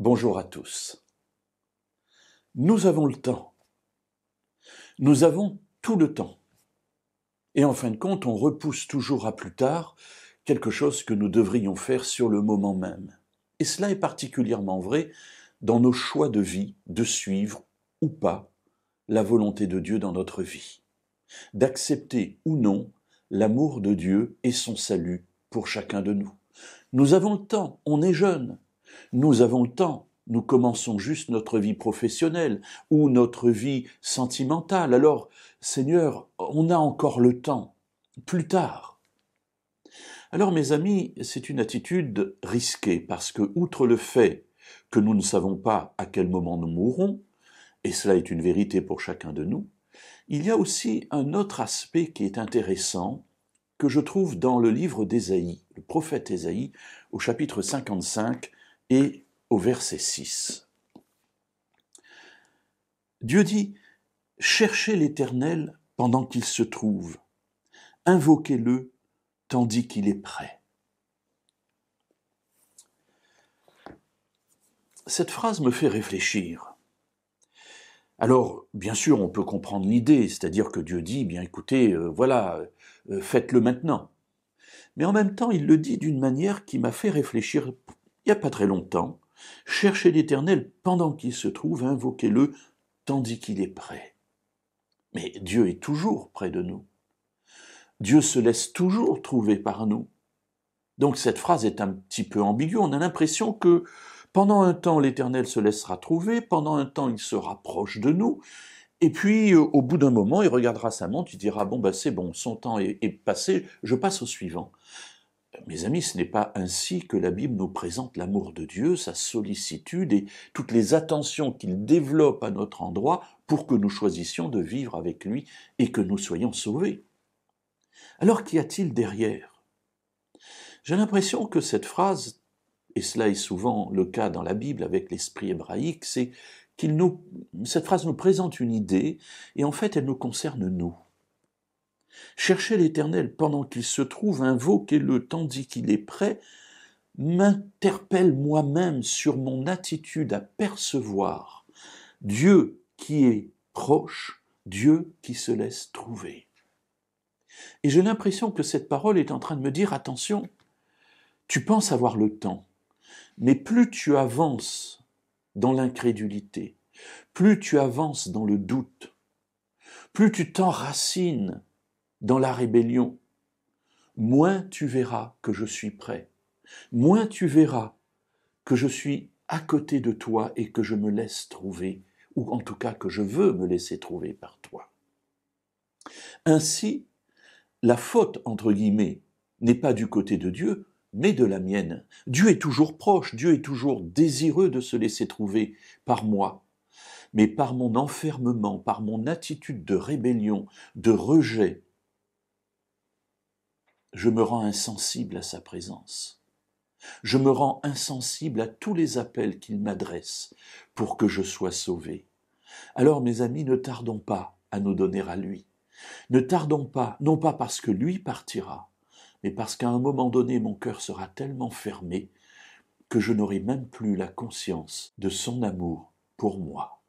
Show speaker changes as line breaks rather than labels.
Bonjour à tous. Nous avons le temps. Nous avons tout le temps. Et en fin de compte, on repousse toujours à plus tard quelque chose que nous devrions faire sur le moment même. Et cela est particulièrement vrai dans nos choix de vie, de suivre ou pas la volonté de Dieu dans notre vie. D'accepter ou non l'amour de Dieu et son salut pour chacun de nous. Nous avons le temps, on est jeune. Nous avons le temps, nous commençons juste notre vie professionnelle ou notre vie sentimentale. Alors, Seigneur, on a encore le temps, plus tard. Alors, mes amis, c'est une attitude risquée parce que, outre le fait que nous ne savons pas à quel moment nous mourrons, et cela est une vérité pour chacun de nous, il y a aussi un autre aspect qui est intéressant que je trouve dans le livre d'Ésaïe, le prophète Ésaïe, au chapitre 55 et au verset 6. Dieu dit « Cherchez l'Éternel pendant qu'il se trouve, invoquez-le tandis qu'il est prêt. » Cette phrase me fait réfléchir. Alors, bien sûr, on peut comprendre l'idée, c'est-à-dire que Dieu dit, bien écoutez, faites-le maintenant. Mais en même temps, il le dit d'une manière qui m'a fait réfléchir il n'y a pas très longtemps. Cherchez l'Éternel pendant qu'il se trouve, invoquez-le tandis qu'il est prêt. Mais Dieu est toujours près de nous. Dieu se laisse toujours trouver par nous. Donc cette phrase est un petit peu ambiguë. On a l'impression que pendant un temps, l'Éternel se laissera trouver, pendant un temps, il se rapproche de nous, et puis au bout d'un moment, il regardera sa montre, il dira « bon, c'est bon, son temps est passé, je passe au suivant ». Mes amis, ce n'est pas ainsi que la Bible nous présente l'amour de Dieu, sa sollicitude et toutes les attentions qu'il développe à notre endroit pour que nous choisissions de vivre avec lui et que nous soyons sauvés. Alors qu'y a-t-il derrière ? J'ai l'impression que cette phrase, et cela est souvent le cas dans la Bible avec l'esprit hébraïque, c'est cette phrase nous présente une idée et en fait elle nous concerne nous. Cherchez l'Éternel pendant qu'il se trouve, invoquez-le tandis qu'il est prêt, m'interpelle moi-même sur mon attitude à percevoir Dieu qui est proche, Dieu qui se laisse trouver. Et j'ai l'impression que cette parole est en train de me dire, attention, tu penses avoir le temps, mais plus tu avances dans l'incrédulité, plus tu avances dans le doute, plus tu t'enracines dans la rébellion, moins tu verras que je suis prêt, moins tu verras que je suis à côté de toi et que je me laisse trouver, ou en tout cas que je veux me laisser trouver par toi. Ainsi, la faute, entre guillemets, n'est pas du côté de Dieu, mais de la mienne. Dieu est toujours proche, Dieu est toujours désireux de se laisser trouver par moi. Mais par mon enfermement, par mon attitude de rébellion, de rejet, je me rends insensible à sa présence. Je me rends insensible à tous les appels qu'il m'adresse pour que je sois sauvé. Alors, mes amis, ne tardons pas à nous donner à lui. Ne tardons pas, non pas parce que lui partira, mais parce qu'à un moment donné, mon cœur sera tellement fermé que je n'aurai même plus la conscience de son amour pour moi.